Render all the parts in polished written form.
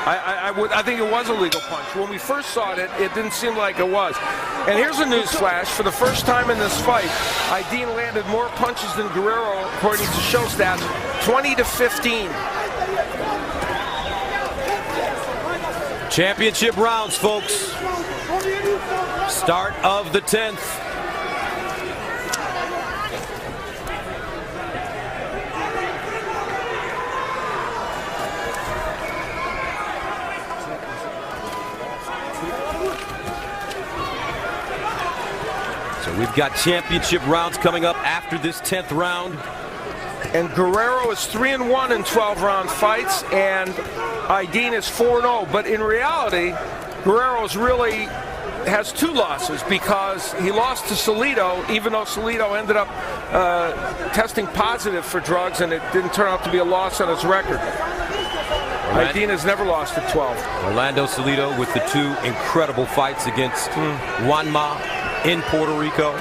I think it was a legal punch. When we first saw it, it didn't seem like it was. And here's a news flash. For the first time in this fight, Aydin landed more punches than Guerrero, according to show stats, 20-15. Championship rounds, folks. Start of the 10th. So we've got championship rounds coming up after this 10th round. And Guerrero is 3-1 in 12-round fights, and Aydin is 4-0. But in reality, Guerrero's really has 2 losses because he lost to Salido, even though Salido ended up testing positive for drugs, and it didn't turn out to be a loss on his record. Aydin has never lost at 12. Orlando Salido with the 2 incredible fights against Juanma in Puerto Rico.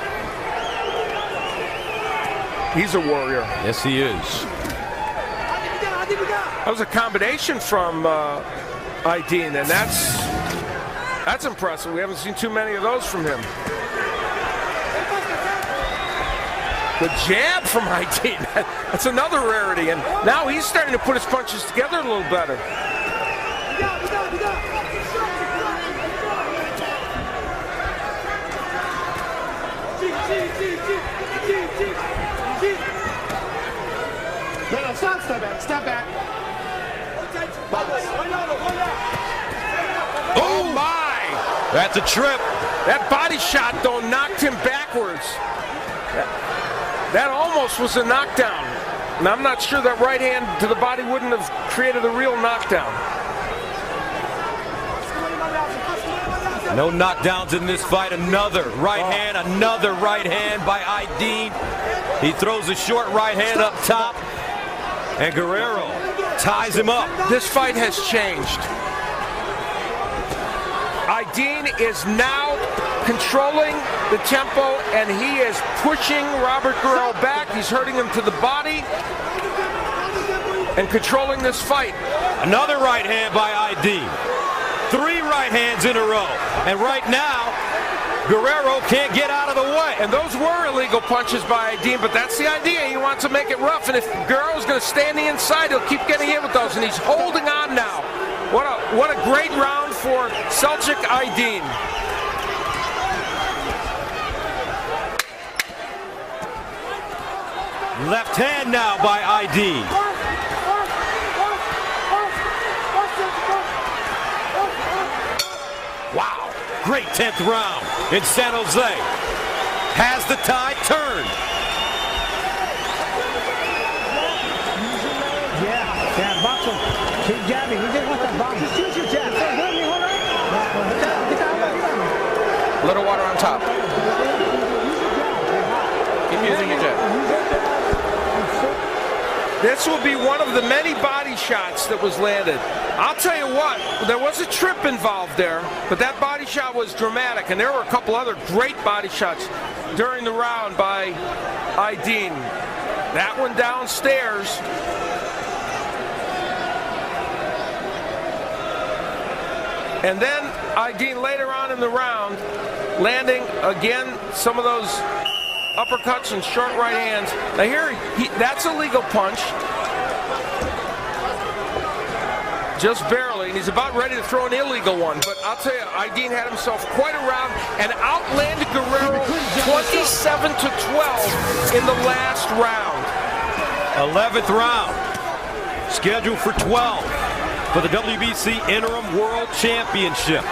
He's a warrior. Yes, he is. That was a combination from Aydin, and that's impressive. We haven't seen too many of those from him. The jab from Aydin, that's another rarity, and now he's starting to put his punches together a little better. No, step back, step back. Oh my! That's a trip. That body shot, though, knocked him backwards. That almost was a knockdown. And I'm not sure that right hand to the body wouldn't have created a real knockdown. No knockdowns in this fight. Another right hand by Aydin. He throws a short right hand up top, and Guerrero ties him up. This fight has changed. Aydin is now controlling the tempo, and he is pushing Robert Guerrero back. He's hurting him to the body and controlling this fight. Another right hand by Aydin. 3 right hands in a row. And right now, Guerrero can't get out of the way. And those were illegal punches by Aydin, but that's the idea. He wants to make it rough, and if Guerrero's going to stay on the inside, he'll keep getting hit with those, and he's holding on now. What a great round for Selcuk Aydin. Left hand now by Aydin. Wow, great 10th round in San Jose. Has the tide turned. Yeah, box him. Keep jabbing. He just wants that bomb. Just use your jab. Little water on top. Keep using your jab. This will be one of the many body shots that was landed. I'll tell you what, there was a trip involved there, but that body shot was dramatic, and there were a couple other great body shots during the round by Aydin. That one downstairs. And then Aydin later on in the round, landing again some of those uppercuts and short right hands. Now here, that's a legal punch. Just barely, and he's about ready to throw an illegal one. But I'll tell you, Aydin had himself quite a round and outlanded Guerrero 27-12 in the last round. 11th round, scheduled for 12 for the WBC Interim World Championship.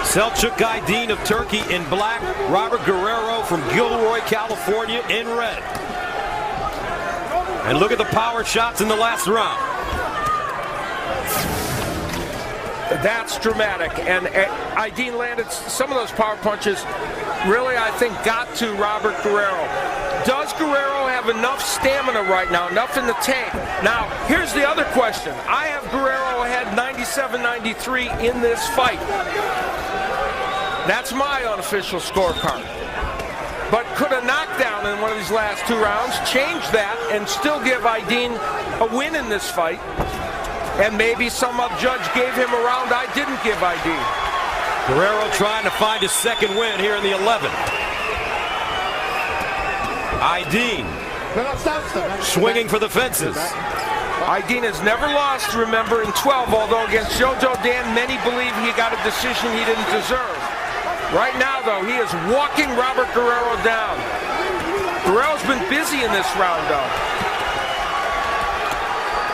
Selcuk Aydin of Turkey in black, Robert Guerrero from Gilroy, California in red. And look at the power shots in the last round. That's dramatic, and Aydin landed some of those power punches. Really, I think, got to Robert Guerrero. Does Guerrero have enough stamina right now, enough in the tank? Now, here's the other question. I have Guerrero ahead 97-93 in this fight. That's my unofficial scorecard. But could a knockdown in one of these last 2 rounds change that and still give Aydin a win in this fight? And maybe some judge gave him a round I didn't give Aydin. Guerrero trying to find his second win here in the 11th. Aydin swinging for the fences. Aydin has never lost, remember, in 12, although against Jojo Dan, many believe he got a decision he didn't deserve. Right now, though, he is walking Robert Guerrero down. Guerrero's been busy in this round, though.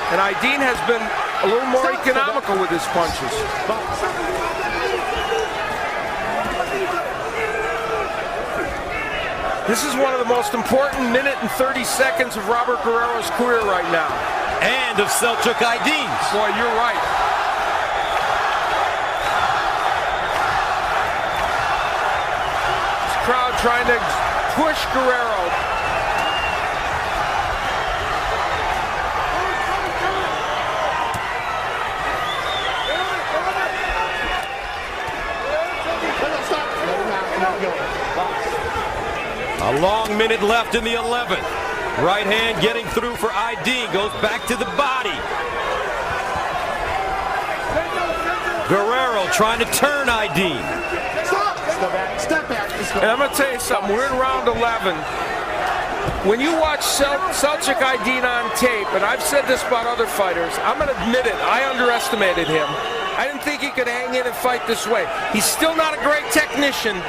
And Aydin has been a little more economical with his punches. This is one of the most important minute and 30 seconds of Robert Guerrero's career right now. And of Selcuk Aydin's. Boy, you're right. This crowd trying to push Guerrero. A long minute left in the 11th. Right hand getting through for Aydin. Goes back to the body. Guerrero trying to turn Aydin. Step back. And I'm going to tell you something. We're in round 11. When you watch Selcuk Aydin on tape, and I've said this about other fighters, I'm going to admit it, I underestimated him. I didn't think he could hang in and fight this way. He's still not a great technician,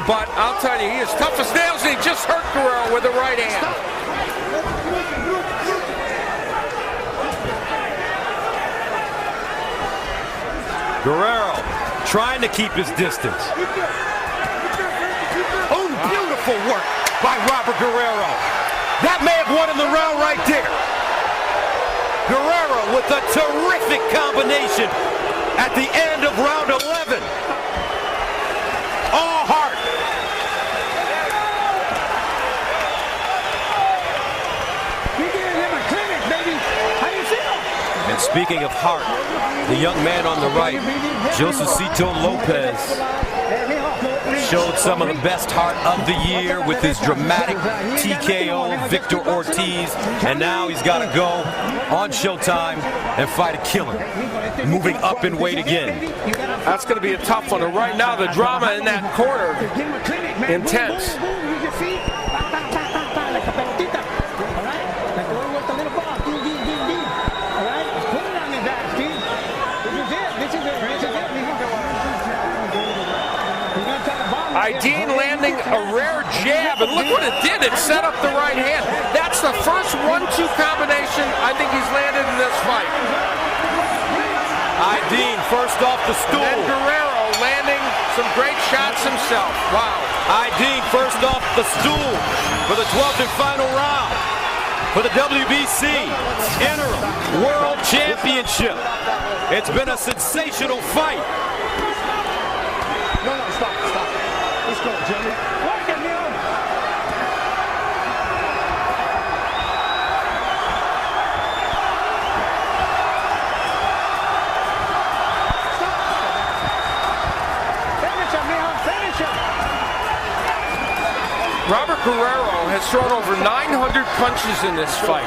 but I'll tell you, he is tough as nails, and he just hurt Guerrero with the right hand. Guerrero trying to keep his distance. Oh, beautiful work by Robert Guerrero. That may have won him the round right there. Guerrero with a terrific combination at the end of round 11. All heart. You're giving him a clinic, baby. How do you feel? And speaking of heart, the young man on the right, Josecito Lopez, showed some of the best heart of the year with his dramatic TKO Victor Ortiz, and now he's got to go on Showtime and fight a killer, moving up in weight again. That's going to be a tough one. And right now, the drama in that corner, intense. Aydin landing a rare jab, and look what it did. It set up the right hand. That's the first 1-2 combination I think he's landed in this fight. Aydin first off the stool. And Guerrero landing some great shots himself. Wow. Aydin first off the stool for the 12th and final round for the WBC Interim World Championship. It's been a sensational fight. No, stop. Let's go, Jimmy. Work it, Neil. Finish him, Neil. Finish him. Robert Guerrero has thrown over 900 punches in this fight,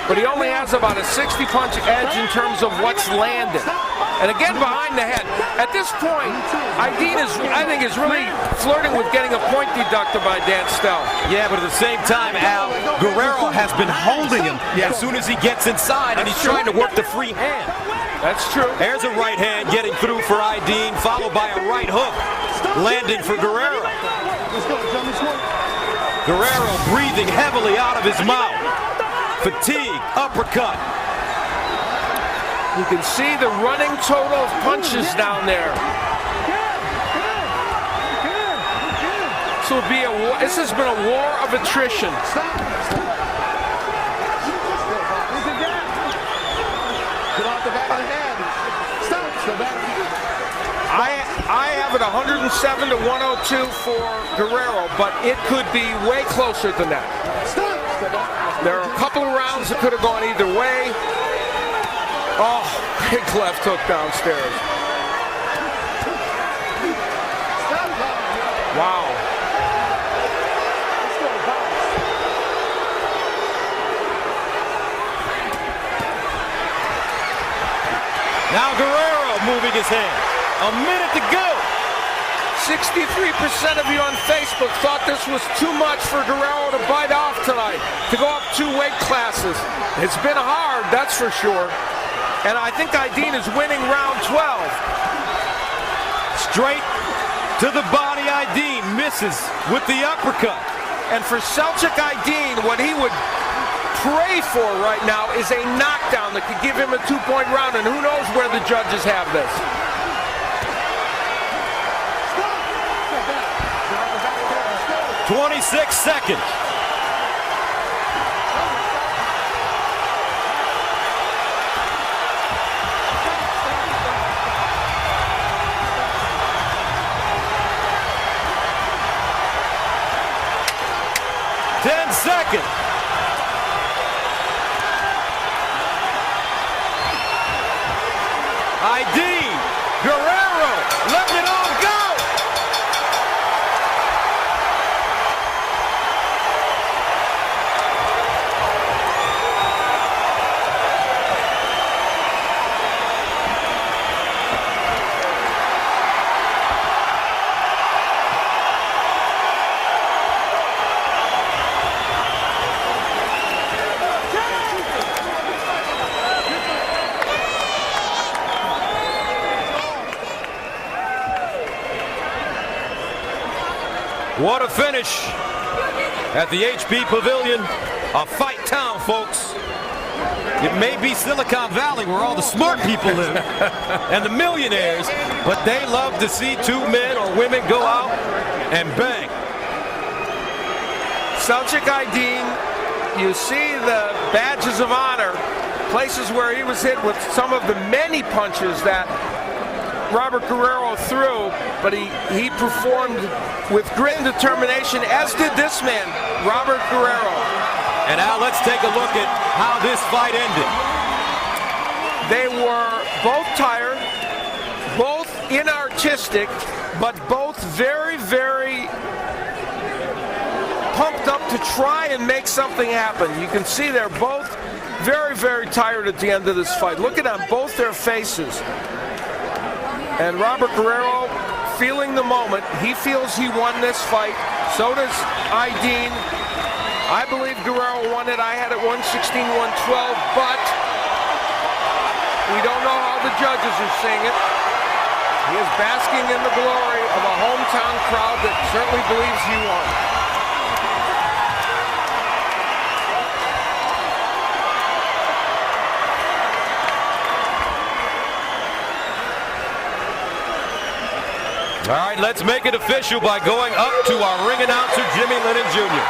but he only has about a 60-punch edge in terms of what's landed. And again, behind the head. At this point, Aydin I think, is really flirting with getting a point deducted by Dan Stell. Yeah, but at the same time, Al, Guerrero has been holding him as soon as he gets inside, and he's trying to work the free hand. That's true. There's a right hand getting through for Aydin, followed by a right hook landing for Guerrero. Let's go, Jimmy. Guerrero breathing heavily out of his mouth. Fatigue, uppercut. You can see the running total of punches down there. This has been a war of attrition. Get off the back of the head. Stop. I have it 107 to 102 for Guerrero, but it could be way closer than that. There are a couple of rounds that could have gone either way. Oh, big left hook downstairs. Wow. Now Guerrero moving his hand. A minute to go. 63% of you on Facebook thought this was too much for Guerrero to bite off tonight, to go up 2 weight classes. It's been hard, that's for sure. And I think Aydin is winning round 12. Straight to the body, Aydin misses with the uppercut. And for Selcuk Aydin, what he would pray for right now is a knockdown that could give him a 2-point round, and who knows where the judges have this. 26 seconds. Seconds. Aydin, Guerrero, letting it all go. What a finish at the HP Pavilion. A fight town, folks. It may be Silicon Valley where all the smart people live and the millionaires, but they love to see 2 men or women go out and bang. Selcuk Aydin, you see the badges of honor, places where he was hit with some of the many punches that Robert Guerrero threw, but he performed with grit and determination, as did this man, Robert Guerrero. And now let's take a look at how this fight ended. They were both tired, both inartistic, but both very, very pumped up to try and make something happen. You can see they're both very, very tired at the end of this fight. Look at on both their faces. And Robert Guerrero feeling the moment. He feels he won this fight. So does Aydin. I believe Guerrero won it. I had it 116-112, but we don't know how the judges are seeing it. He is basking in the glory of a hometown crowd that certainly believes he won. All right, let's make it official by going up to our ring announcer, Jimmy Lennon Jr.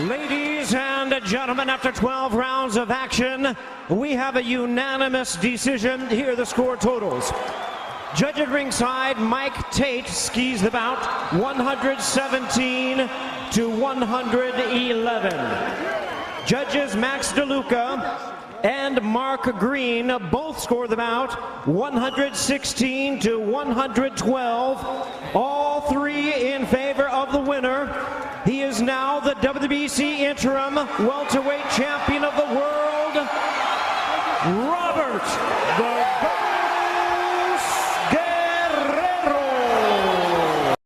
Ladies and gentlemen, after 12 rounds of action, we have a unanimous decision. Here are the score totals. Judge at ringside, Mike Tate skis the bout, 117 to 111. Judges Max DeLuca and Mark Green both score the bout, 116 to 112. All 3 in favor of the winner. He is now the WBC interim welterweight champion of the